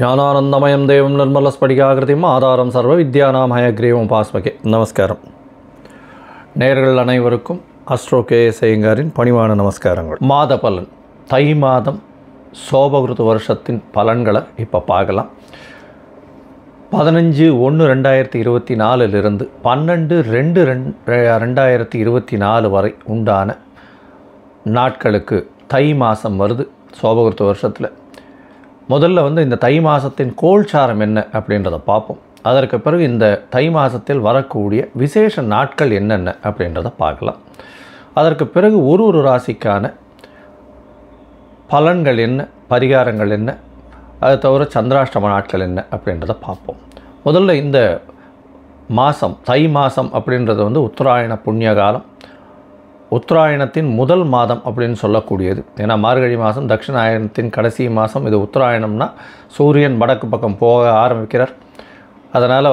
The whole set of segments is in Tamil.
ஞானானந்தமயம் தேவம் நிர்மலஸ்படிகாகிருதியும் ஆதாரம் சர்வ வித்யானாம் ஹயக்ரீவம் பாஸ்மகே. நமஸ்காரம். நேயர்கள் அனைவருக்கும் அஸ்ட்ரோ KS ஐயங்காரின் பணிவான நமஸ்காரங்கள். மாத பலன், தை மாதம் சோபகிருது வருஷத்தின் பலன்களை இப்போ பார்க்கலாம். 15/1/2024 12/2/2024 வரை உண்டான நாட்களுக்கு தை மாதம் வருது சோபகிருது வருஷத்தில். முதல்ல இந்த தை மாதத்தின் கோல்சாரம் என்ன அப்படின்றத பார்ப்போம். அதற்கு பிறகு இந்த தை மாதத்தில் வரக்கூடிய விசேஷ நாட்கள் என்னென்ன அப்படின்றத பார்க்கலாம். அதற்கு பிறகு ஒரு ராசிக்கான பலன்கள் என்ன, பரிகாரங்கள் என்ன, அது தவிர சந்திராஷ்டம நாட்கள் என்ன அப்படின்றத பார்ப்போம். முதல்ல இந்த மாதம், தை மாதம் அப்படின்றது உத்தராயண புண்ணிய காலம், உத்தராயணத்தின் முதல் மாதம் அப்படின்னு சொல்லக்கூடியது. ஏன்னா மார்கழி மாதம் தட்சிணாயனத்தின் கடைசி மாதம். இது உத்தராயணம்னா சூரியன் வடக்கு பக்கம் போக ஆரம்பிக்கிறார். அதனால்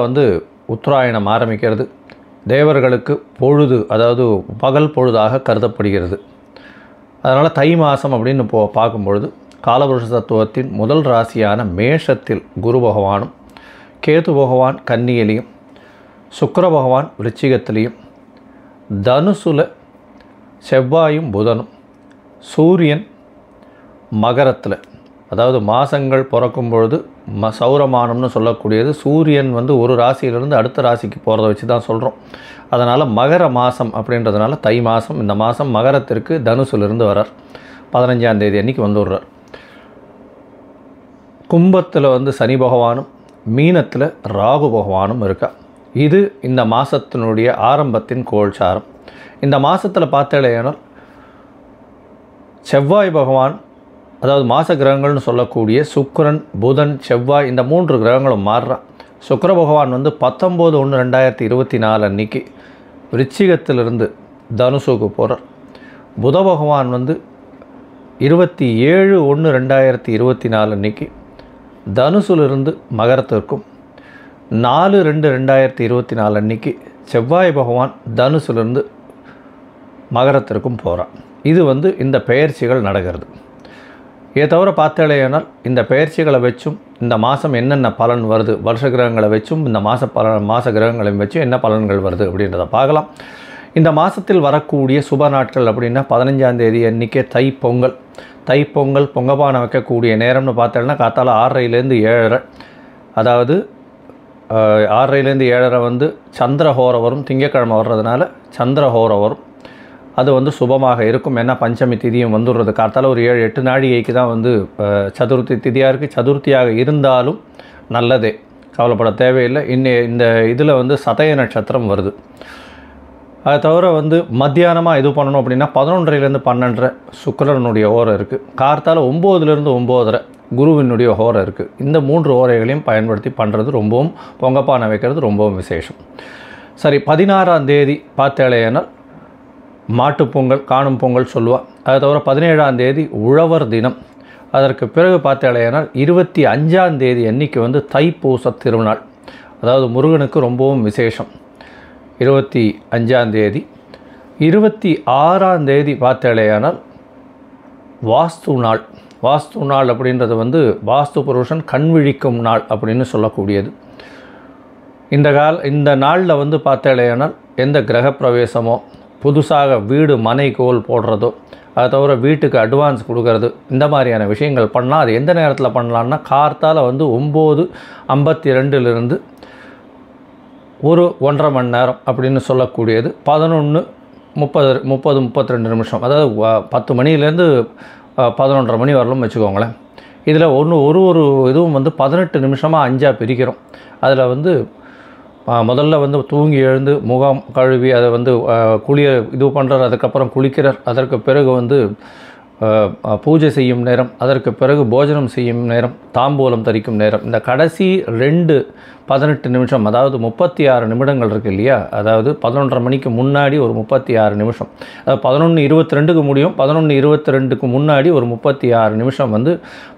உத்தராயணம் ஆரம்பிக்கிறது. தேவர்களுக்கு பொழுது, அதாவது பகல் பொழுதாக கருதப்படுகிறது. அதனால் தை மாதம் அப்படின்னு பார்க்கும்பொழுது காலபுருஷ தத்துவத்தின் முதல் ராசியான மேஷத்தில் குரு பகவானும், கேது பகவான் கன்னியிலையும், சுக்கிர பகவான் விருச்சிகத்திலையும், தனுசுல செவ்வாயும் புதனும், சூரியன் மகரத்தில், அதாவது மாதங்கள் பிறக்கும் பொழுது சௌரமானம்னு சொல்லக்கூடியது சூரியன் ஒரு ராசியிலிருந்து அடுத்த ராசிக்கு போகிறத வச்சு தான் சொல்கிறோம். அதனால் மகர மாதம் அப்படின்றதுனால தை மாதம். இந்த மாதம் மகரத்திற்கு தனுசுலேருந்து வரார். 15ஆம் தேதி அன்றைக்கி வந்துடுறார். கும்பத்தில் சனி பகவானும், மீனத்தில் ராகு பகவானும் இருக்கா. இது இந்த மாதத்தினுடைய ஆரம்பத்தின் கோல்சாரம். இந்த மாதத்தில் பார்த்தேனால் செவ்வாய் பகவான், அதாவது மாத கிரகங்கள்னு சொல்லக்கூடிய சுக்கிரன், புதன், செவ்வாய், இந்த 3 கிரகங்களும் மாறுறான். சுக்கிர பகவான் 19/1/2024 அன்றைக்கி விருச்சிகத்திலிருந்து தனுசுக்கு போகிறார். புத பகவான் 27/1/2024 அன்றைக்கி தனுசுலிருந்து மகரத்திற்கும், 4/2/2024 அன்றைக்கி செவ்வாய் பகவான் தனுசுலிருந்து மகரத்திற்கும் போகிறான். இது இந்த பெயர்ச்சிகள் நடக்கிறது. இதை தவிர பார்த்தேனால் இந்த பெயர்ச்சிகளை வச்சும் இந்த மாதம் என்னென்ன பலன் வருது, வருஷ கிரகங்களை வச்சும் இந்த மாத கிரகங்களையும் வச்சும் என்ன பலன்கள் வருது அப்படின்றத பார்க்கலாம். இந்த மாதத்தில் வரக்கூடிய சுப நாட்கள் அப்படின்னா 15ஆம் தேதி அன்றைக்கே தைப்பொங்கல். தைப்பொங்கல் பொங்கப்பானை வைக்கக்கூடிய நேரம்னு பார்த்தேன்னா காத்தால 6:30லேருந்து 7:30, அதாவது 6:30லேருந்து 7:30 சந்திரஹோரம் வரும். திங்கக்கிழமை வர்றதுனால சந்திரஹோரம் வரும். அது சுபமாக இருக்கும். ஏன்னா பஞ்சமி திதியும் வந்துடுறது. காத்தால் ஒரு 7-8 நாழிகைக்கு தான் சதுர்த்தி திதியாக இருக்குது. சதுர்த்தியாக இருந்தாலும் நல்லதே, கவலைப்பட தேவையில்லை. இந்த இதில் சதய நட்சத்திரம் வருது. அதை தவிர மத்தியானமாக இது பண்ணணும் அப்படின்னா 11:30லேருந்து 12:30 சுக்கிரனுடைய ஹோரம் இருக்குது. கார்த்தால் 9:00லேருந்து 9:30 குருவினுடைய ஹோரம் இருக்குது. இந்த 3 ஹோரைகளையும் பயன்படுத்தி பண்ணுறது ரொம்பவும், பொங்கப்பானை வைக்கிறது ரொம்பவும் விசேஷம். சரி, 16ஆம் தேதி பார்த்தேனால் மாட்டுப்பொங்கல், காணும் பொங்கல் சொல்லுவாள். அதை தவிர 17ஆம் தேதி உழவர் தினம். அதற்கு பிறகு பார்த்தேனால் 25ஆம் தேதி அன்றைக்கி தைப்பூச திருநாள், அதாவது முருகனுக்கு ரொம்பவும் விசேஷம். 25ஆம் தேதி. 26ஆம் தேதி பார்த்தேனால் வாஸ்து நாள். வாஸ்து நாள் அப்படின்றது வாஸ்து புருஷன் கண் விழிக்கும் நாள் அப்படின்னு சொல்லக்கூடியது. இந்த நாளில் பார்த்தேனால் எந்த கிரகப்பிரவேசமோ, புதுசாக வீடு மனை கோல் போடுறதோ, அதை தவிர வீட்டுக்கு அட்வான்ஸ் கொடுக்கறது, இந்த மாதிரியான விஷயங்கள் பண்ணால் அது எந்த நேரத்தில் பண்ணலான்னா கார்த்தால் 9:52லிருந்து ஒரு 1.5 மணி நேரம் அப்படின்னு சொல்லக்கூடியது 11:30-32 நிமிஷம், அதாவது 10 மணிலேருந்து 11:30 மணி வரலும் வச்சுக்கோங்களேன். இதில் ஒரு இதுவும் 18 நிமிஷமாக 5ஆக பிரிக்கிறோம். அதில் முதல்ல தூங்கி எழுந்து முகம் கழுவி அதை இது பண்ணுறார். அதுக்கப்புறம் குளிக்கிறார். அதற்கு பிறகு பூஜை செய்யும் நேரம், அதற்கு பிறகு போஜனம் செய்யும் நேரம், தாம்பூலம் தரிக்கும் நேரம். இந்த கடைசி 18 நிமிஷம், அதாவது 36 நிமிடங்கள் இருக்குது இல்லையா, அதாவது 11:30 மணிக்கு முன்னாடி ஒரு 36 நிமிஷம், அதாவது 11:22க்கு முடியும். 11:22க்கு முன்னாடி ஒரு 36 நிமிஷம்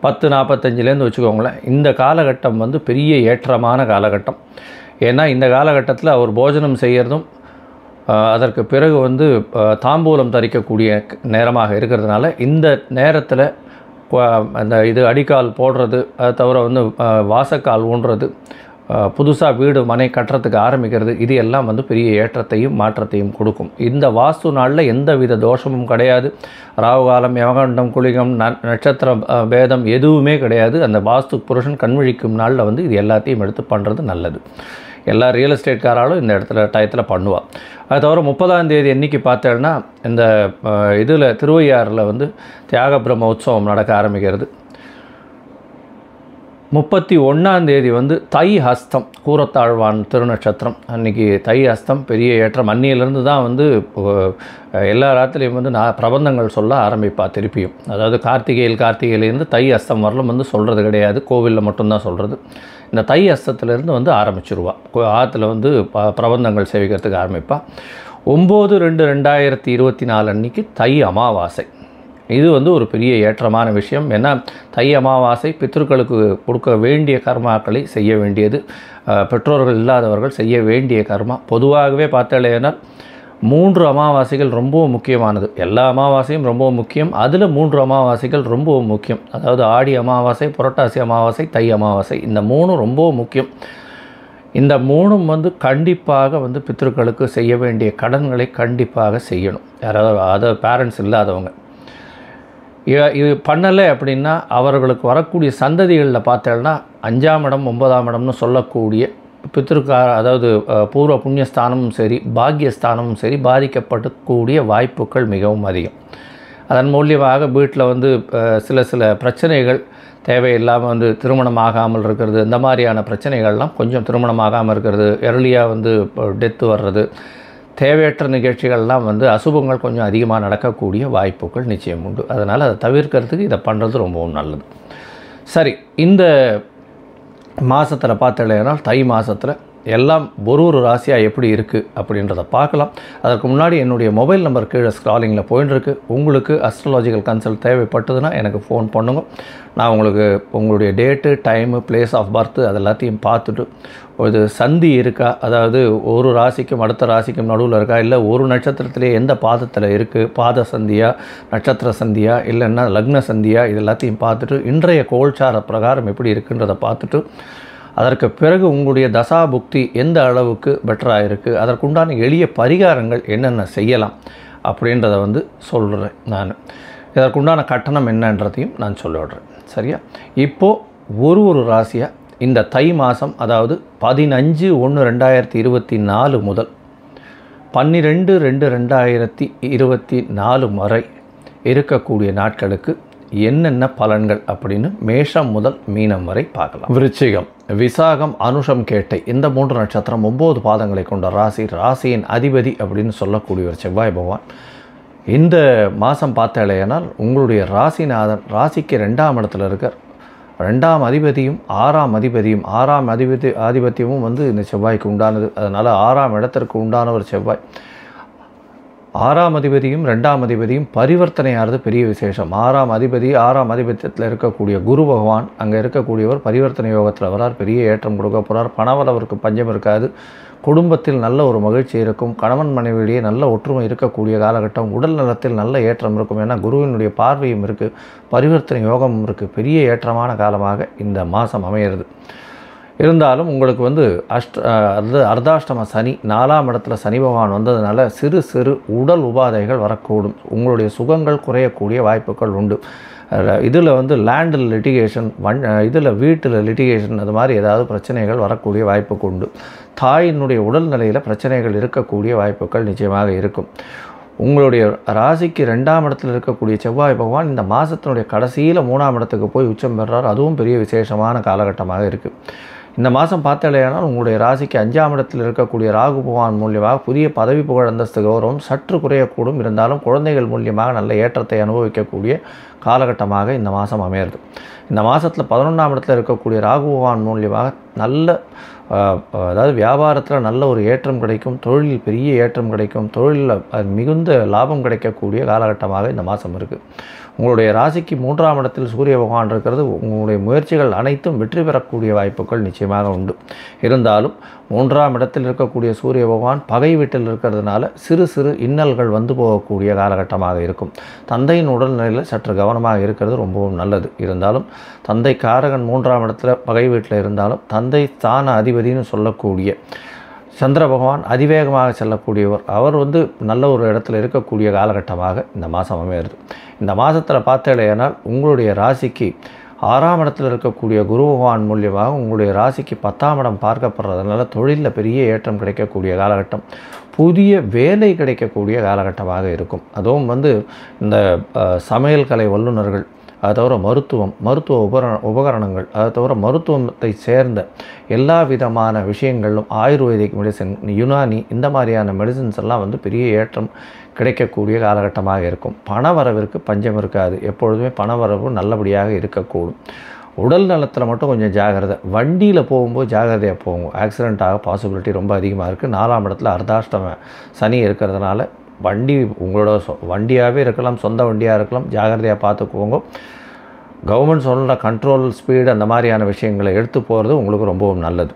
10:45லேருந்து வச்சுக்கோங்களேன். இந்த காலகட்டம் பெரிய ஏற்றமான காலகட்டம். ஏன்னா இந்த காலகட்டத்தில் அவர் போஜனம் செய்கிறதும் அதற்கு பிறகு தாம்பூலம் தரிக்கக்கூடிய நேரமாக இருக்கிறதுனால இந்த நேரத்தில் அந்த இது அடிக்கால் போடுறது, அதை தவிர வந்து வாசக்கால் ஊன்றது, புதுசாக வீடு மனை கட்டுறதுக்கு ஆரம்பிக்கிறது, இது எல்லாம் வந்து பெரிய ஏற்றத்தையும் மாற்றத்தையும் கொடுக்கும். இந்த வாஸ்து நாளில் எந்த வித தோஷமும் கிடையாது. ராகுகாலம், யமகண்டம், குளிகம், நட்சத்திர பேதம் எதுவுமே கிடையாது. அந்த வாஸ்து புருஷன் கண்விழிக்கும் நாளில் வந்து இது எல்லாத்தையும் எடுத்து பண்ணுறது நல்லது. எல்லா ரியல் எஸ்டேட்காராலும் இந்த இடத்துல டயத்தில் பண்ணுவாள். அது தவிர 30ஆம் தேதி அன்றைக்கி பார்த்தேன்னா இந்த இதில் திருவையாறில் வந்து தியாக பிரம்ம உற்சவம் நடக்க ஆரம்பிக்கிறது. 31ஆம் தேதி வந்து தை ஹஸ்தம், கூரத்தாழ்வான் திருநட்சத்திரம் அன்றைக்கி தை ஹஸ்தம், பெரிய ஏற்றம். அன்னியிலேருந்து தான் வந்து எல்லா ராத்திரியும் வந்து நான் பிரபந்தங்கள் சொல்ல ஆரம்பிப்பா திருப்பியும். அதாவது கார்த்திகையிலேருந்து தை ஹஸ்தம் வரலும் வந்து சொல்கிறது கிடையாது, கோவிலில் மட்டும்தான் சொல்கிறது. இந்த தை ஹஸ்தத்துலேருந்து வந்து ஆரம்பிச்சிருவா, ஆற்றுல வந்து பிரபந்தங்கள் சேவிக்கிறதுக்கு ஆரம்பிப்பா. 9/2/2024 அன்றைக்கி தை அமாவாசை. இது வந்து ஒரு பெரிய ஏற்றமான விஷயம். ஏன்னா தை அமாவாசை பித்ருக்களுக்கு கொடுக்க வேண்டிய கர்மாக்களை செய்ய வேண்டியது, பெற்றோர்கள் இல்லாதவர்கள் செய்ய வேண்டிய கர்மா. பொதுவாகவே பார்த்தாலேனா 3 அமாவாசைகள் ரொம்பவும் முக்கியமானது. எல்லா அமாவாசையும் ரொம்பவும் முக்கியம், அதில் 3 அமாவாசைகள் ரொம்பவும் முக்கியம். அதாவது ஆடி அமாவாசை, புரட்டாசி அமாவாசை, தை அமாவாசை, இந்த 3 ரொம்பவும் முக்கியம். இந்த 3ம் வந்து கண்டிப்பாக வந்து பித்ருக்களுக்கு செய்ய வேண்டிய கடன்களை கண்டிப்பாக செய்யணும். யாராவது அதாவது பேரண்ட்ஸ் இல்லாதவங்க இது பண்ணலை அப்படின்னா அவர்களுக்கு வரக்கூடிய சந்ததிகளில் பார்த்தேன்னா 5ஆம் இடம் 9ஆம் இடம்னு சொல்லக்கூடிய அதாவது பூர்வ புண்ணியஸ்தானமும் சரி பாக்கியஸ்தானமும் சரி பாதிக்கப்படக்கூடிய வாய்ப்புகள் மிகவும் அதிகம். அதன் மூலியமாக வீட்டில் வந்து சில பிரச்சனைகள் தேவையில்லாமல் வந்து திருமணம் ஆகாமல் இருக்கிறது, இந்த மாதிரியான பிரச்சனைகள்லாம் கொஞ்சம் திருமணம் ஆகாமல் இருக்கிறது, எர்லியாக வந்து டெத்து வர்றது, தேவையற்ற நிகழ்ச்சிகள்லாம் வந்து அசுபங்கள் கொஞ்சம் அதிகமாக நடக்கக்கூடிய வாய்ப்புகள் நிச்சயம் உண்டு. அதனால் அதை தவிர்க்கிறதுக்கு இதை பண்ணுறது ரொம்பவும் நல்லது. சரி, இந்த மாதத்தில் பார்த்தீங்கன்னா தை மாதத்தில் எல்லாம் ஒரு ராசியாக எப்படி இருக்குது அப்படின்றத பார்க்கலாம். அதற்கு முன்னாடி என்னுடைய மொபைல் நம்பர் கீழே ஸ்க்ராலிங்கில் போயின்ட்டுருக்கு. உங்களுக்கு அஸ்ட்ராலாஜிக்கல் கன்சல்ட் தேவைப்பட்டதுன்னா எனக்கு ஃபோன் பண்ணுங்க. நான் உங்களுக்கு உங்களுடைய date, time, place of birth அது எல்லாத்தையும் பார்த்துட்டு ஒரு சந்தி இருக்கா, அதாவது ஒரு ராசிக்கும் அடுத்த ராசிக்கும் நடுவில் இருக்கா, இல்லை ஒரு நட்சத்திரத்திலே எந்த பாதத்தில் இருக்குது, பாத சந்தியா, நட்சத்திர சந்தியா, இல்லைன்னா லக்ன சந்தியா, இது எல்லாத்தையும் பார்த்துட்டு இன்றைய கோல்சார பிரகாரம் எப்படி இருக்குன்றதை பார்த்துட்டு அதற்கு பிறகு உங்களுடைய தசா புக்தி எந்த அளவுக்கு பெட்டராக இருக்குது, அதற்குண்டான எளிய பரிகாரங்கள் என்னென்ன செய்யலாம் அப்படின்றத வந்து சொல்கிறேன். நான் இதற்குண்டான கட்டணம் என்னன்றதையும் நான் சொல்லிவிடுறேன். சரியா? இப்போது ஒரு ராசியாக இந்த தை மாதம், அதாவது 15/1/2024 முதல் 12/2/2024 வரை இருக்கக்கூடிய நாட்களுக்கு என்னென்ன பலன்கள் அப்படின்னு மேஷம் முதல் மீனம் வரை பார்க்கலாம். விருச்சிகம், விசாகம், அனுஷம், கேட்டை, இந்த 3 நட்சத்திரம் 9 பாதங்களை கொண்ட ராசி. ராசியின் அதிபதி அப்படின்னு சொல்லக்கூடியவர் செவ்வாய் பகவான். இந்த மாதம் பார்த்தாலேனால் உங்களுடைய ராசிநாதன் ராசிக்கு 2ஆம் இடத்துல இருக்கார். 2ஆம் அதிபதியும் 6ஆம் அதிபதியும் 6ஆம் ஆதிபத்தியமும் வந்து இந்த செவ்வாய்க்கு உண்டானது. அதனால் 6ஆம் இடத்திற்கு உண்டானவர் செவ்வாய். 6ஆம் அதிபதியும் 2ஆம் அதிபதியும் பரிவர்த்தனையாகிறது பெரிய விசேஷம். 6ஆம் அதிபதி 6ஆம் அதிபத்தியத்தில் இருக்கக்கூடிய குரு பகவான் அங்கே இருக்கக்கூடியவர் பரிவர்த்தனை யோகத்தில் வரார். பெரிய ஏற்றம் கொடுக்க போகிறார். பணவரவருக்கு பஞ்சம் இருக்காது. குடும்பத்தில் நல்ல ஒரு மகிழ்ச்சி இருக்கும். கணவன் மனைவியிடையே நல்ல ஒற்றுமை இருக்கக்கூடிய காலகட்டம். உடல் நலத்தில் நல்ல ஏற்றம் இருக்கும். ஏன்னா குருவினுடைய பார்வையும் இருக்குது, பரிவர்த்தனை யோகமும் இருக்குது. பெரிய ஏற்றமான காலமாக இந்த மாதம் அமையிறது. இருந்தாலும் உங்களுக்கு வந்து அர்த்தாஷ்டம சனி 4ஆம் இடத்துல சனி பகவான் வந்ததுனால சிறு உடல் உபாதைகள் வரக்கூடும். உங்களுடைய சுகங்கள் குறையக்கூடிய வாய்ப்புகள் உண்டு. இதில் வந்து லேண்டில் லிட்டிகேஷன், இதில் வீட்டில் லிட்டிகேஷன், அது மாதிரி ஏதாவது பிரச்சனைகள் வரக்கூடிய வாய்ப்புக்கு உண்டு. தாயினுடைய உடல்நிலையில் பிரச்சனைகள் இருக்கக்கூடிய வாய்ப்புகள் நிச்சயமாக இருக்கும். உங்களுடைய ராசிக்கு 2ஆம் இடத்தில் இருக்கக்கூடிய செவ்வாய் பகவான் இந்த மாதத்தினுடைய கடைசியில் 3ஆம் இடத்துக்கு போய் உச்சம் பெறுறார். அதுவும் பெரிய விசேஷமான காலகட்டமாக இருக்குது. இந்த மாதம் பார்த்தாலேயானால் உங்களுடைய ராசிக்கு 5ஆம் இடத்தில் இருக்கக்கூடிய ராகு பகவான் மூலியமாக புதிய பதவி புகழ் அந்தஸ்து கௌரவம் சற்று குறையக்கூடும். இருந்தாலும் குழந்தைகள் மூலியமாக நல்ல ஏற்றத்தை அனுபவிக்கக்கூடிய காலகட்டமாக இந்த மாதம் அமையிறது. இந்த மாதத்தில் 11ஆம் இடத்தில் இருக்கக்கூடிய ராகு பகவான் மூலியமாக நல்ல அதாவது வியாபாரத்தில் நல்ல ஒரு ஏற்றம் கிடைக்கும். தொழிலில் பெரிய ஏற்றம் கிடைக்கும். தொழிலில் மிகுந்த லாபம் கிடைக்கக்கூடிய காலகட்டமாக இந்த மாதம் இருக்குது. உங்களுடைய ராசிக்கு 3ஆம் இடத்தில் சூரிய பகவான் இருக்கிறது. உங்களுடைய முயற்சிகள் அனைத்தும் வெற்றி பெறக்கூடிய வாய்ப்புகள் நிச்சயமாக உண்டு. இருந்தாலும் 3ஆம் இடத்தில் இருக்கக்கூடிய சூரிய பகவான் பகை வீட்டில் இருக்கிறதுனால சிறு இன்னல்கள் வந்து போகக்கூடிய காலகட்டமாக இருக்கும். தந்தையின் உடல்நிலையில் சற்று கவனம் கவனமாக இருக்கிறது ரொம்பவும் நல்லது. இருந்தாலும் தந்தை காரகன் 3ஆம் இடத்துல பகை வீட்டில் இருந்தாலும் தந்தை ஸ்தான அதிபதினு சொல்லக்கூடிய சந்திர பகவான் அதிவேகமாக செல்லக்கூடியவர். அவர் நல்ல ஒரு இடத்துல இருக்கக்கூடிய காலகட்டமாக இந்த மாதம் அமையிறது. இந்த மாதத்தில் பார்த்தேனால் உங்களுடைய ராசிக்கு 6ஆம் இடத்தில் இருக்கக்கூடிய குரு பகவான் மூலியமாக உங்களுடைய ராசிக்கு 10ஆம் இடம் பார்க்கப்படுறதுனால தொழிலில் பெரிய ஏற்றம் கிடைக்கக்கூடிய காலகட்டம், புதிய வேலை கிடைக்கக்கூடிய காலகட்டமாக இருக்கும். அதுவும் இந்த சமையல் கலை வல்லுநர்கள், அதை தவிர மருத்துவ உபகரணங்கள், அதை தவிர மருத்துவத்தை சேர்ந்த எல்லா விதமான விஷயங்களும், ஆயுர்வேதிக் மெடிசன், யுனானி, இந்த மாதிரியான மெடிசன்ஸ் எல்லாம் பெரிய ஏற்றம் கிடைக்கக்கூடிய காலகட்டமாக இருக்கும். பணவரவிற்கு பஞ்சம் இருக்காது. எப்பொழுதுமே பணவரவு நல்லபடியாக இருக்கக்கூடும். உடல் நலத்தில் மட்டும் கொஞ்சம் ஜாகிரதை. வண்டியில் போகும்போது ஜாகிரதையாக போகும். ஆக்சிடெண்ட் ஆக பாசிபிலிட்டி ரொம்ப அதிகமாக இருக்குது. 4ஆம் இடத்துல அர்த்தாஷ்டம சனி இருக்கிறதுனால வண்டி உங்களோட வண்டியாகவே இருக்கலாம், சொந்த வண்டியாக இருக்கலாம், ஜாகிரதையாக பார்த்துக்குவோங்க. கவர்மெண்ட் சொல்கிற கண்ட்ரோல் ஸ்பீடு அந்த மாதிரியான விஷயங்களை எடுத்து போகிறது உங்களுக்கு ரொம்பவும் நல்லது.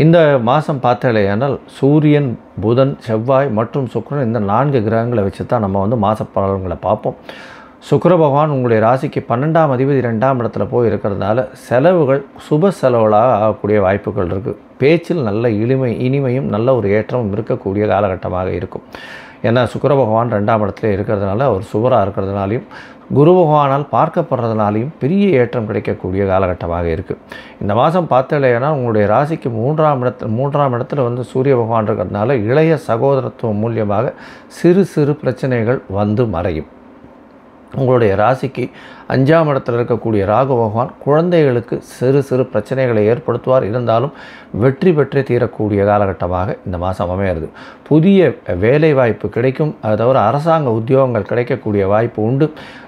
இந்த மாதம் பார்த்தேனால் சூரியன், புதன், செவ்வாய் மற்றும் சுக்கிரன் இந்த 4 கிரகங்களை வச்சு தான் நம்ம மாத பலன்களை பார்ப்போம். சுக்கிர பகவான் உங்களுடைய ராசிக்கு 12ஆம் அதிபதி 2ஆம் இடத்துல போய் இருக்கிறதுனால செலவுகள் சுப செலவுகளாக ஆகக்கூடிய வாய்ப்புகள் இருக்குது. பேச்சில் நல்ல இனிமையும் நல்ல ஒரு ஏற்றமும் இருக்கக்கூடிய காலகட்டமாக இருக்கும். ஏன்னா சுக்கிர பகவான் 2ஆம் இடத்துல இருக்கிறதுனால அவர் சுவராக இருக்கிறதுனாலையும் குரு பகவானால் பார்க்கப்படுறதுனாலையும் பெரிய ஏற்றம் கிடைக்கக்கூடிய காலகட்டமாக இருக்குது. இந்த மாதம் பார்த்தேன்னா உங்களுடைய ராசிக்கு 3ஆம் இடத்துல சூரிய பகவான் இருக்கிறதுனால இளைய சகோதரத்துவம் மூலியமாக சிறு பிரச்சனைகள் மறையும். உங்களுடைய ராசிக்கு 5ஆம் இடத்தில் இருக்கக்கூடிய ராகு பகவான் குழந்தைகளுக்கு சிறு பிரச்சனைகளை ஏற்படுத்துவார். இருந்தாலும் வெற்றி பெற்றே தீரக்கூடிய காலகட்டமாக இந்த மாதம் அமையிறது. புதிய வேலை வாய்ப்பு கிடைக்கும். அதை தவிர அரசாங்க உத்தியோகங்கள் கிடைக்கக்கூடிய வாய்ப்பு உண்டு.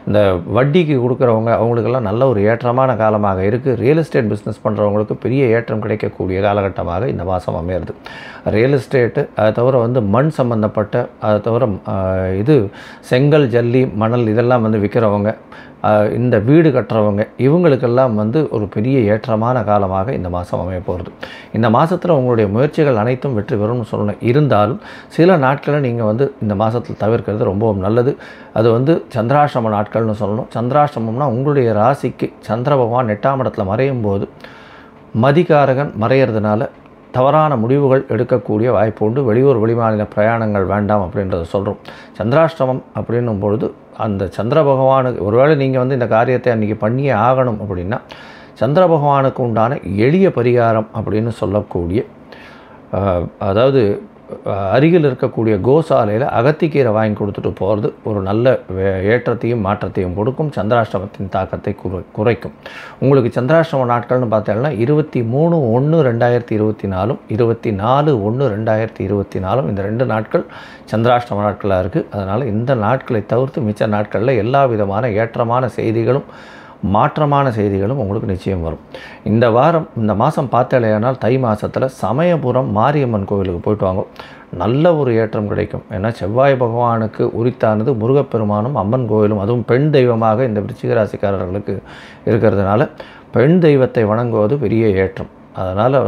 இந்த வட்டிக்கு கொடுக்குறவங்க அவங்களுக்கெல்லாம் நல்ல ஒரு ஏற்றமான காலமாக இருக்குது. ரியல் எஸ்டேட் பிஸ்னஸ் பண்ணுறவங்களுக்கு பெரிய ஏற்றம் கிடைக்கக்கூடிய காலகட்டமாக இந்த மாதம் அமையிறது. ரியல் எஸ்டேட்டு, அதை தவிர மண் சம்பந்தப்பட்ட, அதை தவிர செங்கல், ஜல்லி, மணல் இதெல்லாம் விற்கிறவங்க, இந்த வீடு கட்டுறவங்க, இவங்களுக்கெல்லாம் ஒரு பெரிய ஏற்றமான காலமாக இந்த மாதம் அமைய போகிறது. இந்த மாதத்தில் உங்களுடைய முயற்சிகள் அனைத்தும் வெற்றி பெறும்னு சொல்லணும். இருந்தாலும் சில நாட்களை நீங்கள் இந்த மாதத்தில் தவிர்க்கிறது ரொம்பவும் நல்லது. அது சந்திராஷ்டம நாட்கள்னு சொல்லணும். சந்திராஷ்டமம்னா உங்களுடைய ராசிக்கு சந்திர பகவான் 8ஆம் இடத்துல மறையும் போது மதிகாரகன் மறையிறதுனால தவறான முடிவுகள் எடுக்கக்கூடிய வாய்ப்பு உண்டு. வெளியூர் வெளிமாநில பிரயாணங்கள் வேண்டாம் அப்படின்றத சொல்கிறோம். சந்திராஷ்டமம் அப்படின்னும் பொழுது அந்த சந்திர பகவானுக்கு ஒருவேளை நீங்கள் இந்த காரியத்தை அன்றைக்கி பண்ணியே ஆகணும் அப்படின்னா சந்திர பகவானுக்கு உண்டான எளிய பரிகாரம் அப்படின்னு சொல்லக்கூடிய, அதாவது அருகில் இருக்கக்கூடிய கோசாலையில் அகத்திக்கீரை வாங்கி கொடுத்துட்டு போகிறது ஒரு நல்ல ஏற்றத்தையும் மாற்றத்தையும் கொடுக்கும். சந்திராஷ்டமத்தின் தாக்கத்தை குறைக்கும். உங்களுக்கு சந்திராஷ்டம நாட்கள்னு பார்த்தீங்கன்னா 23/1/2024, 24/1/2024 இந்த 2 நாட்கள் சந்திராஷ்டம நாட்களாக இருக்குது. அதனால் இந்த நாட்களை தவிர்த்து மிச்ச நாட்களில் எல்லா விதமான ஏற்றமான செய்திகளும் மாற்றமான செய்திகளும் உங்களுக்கு நிச்சயம் வரும். இந்த மாதம் பார்த்தேனால் தை மாதத்தில் சமயபுரம் மாரியம்மன் கோவிலுக்கு போயிட்டு வாங்க. நல்ல ஒரு ஏற்றம் கிடைக்கும். ஏன்னா செவ்வாய் பகவானுக்கு உரித்தானது முருகப்பெருமானும் அம்மன் கோவிலும், அதுவும் பெண் தெய்வமாக இந்த விருச்சிக ராசிக்காரர்களுக்கு இருக்கிறதுனால பெண் தெய்வத்தை வணங்குவது பெரிய ஏற்றம். அதனால்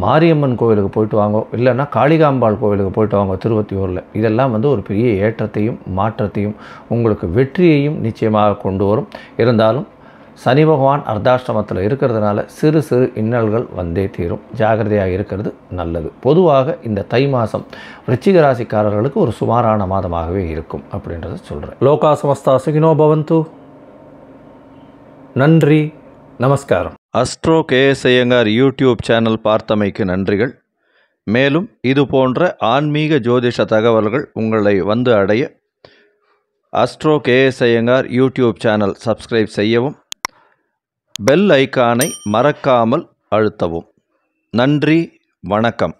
மாரியம்மன் கோவிலுக்கு போயிட்டு வாங்க, இல்லைன்னா காளிகாம்பாள் கோவிலுக்கு போயிட்டு வாங்க திருவத்தியூரில். இதெல்லாம் ஒரு பெரிய ஏற்றத்தையும் மாற்றத்தையும் உங்களுக்கு வெற்றியையும் நிச்சயமாக கொண்டு வரும். இருந்தாலும் சனி பகவான் அர்த்தாஷ்டமத்தில் இருக்கிறதுனால சிறு இன்னல்கள் வந்தே தீரும். ஜாகிரதையாக இருக்கிறது நல்லது. பொதுவாக இந்த தை மாதம் விருச்சிக ராசிக்காரர்களுக்கு ஒரு சுமாரான மாதமாகவே இருக்கும் அப்படின்றத சொல்கிறேன். லோகா சமஸ்தா சுகினோ பவந்து. நன்றி, நமஸ்காரம். Astro KS Iyengar YouTube channel பார்த்தமைக்கு நன்றிகள். மேலும் இது போன்ற ஆன்மீக ஜோதிஷ தகவல்கள் உங்களை அடைய astro KS Iyengar YouTube channel subscribe செய்யவும், பெல் ஐக்கானை மறக்காமல் அழுத்தவும். நன்றி, வணக்கம்.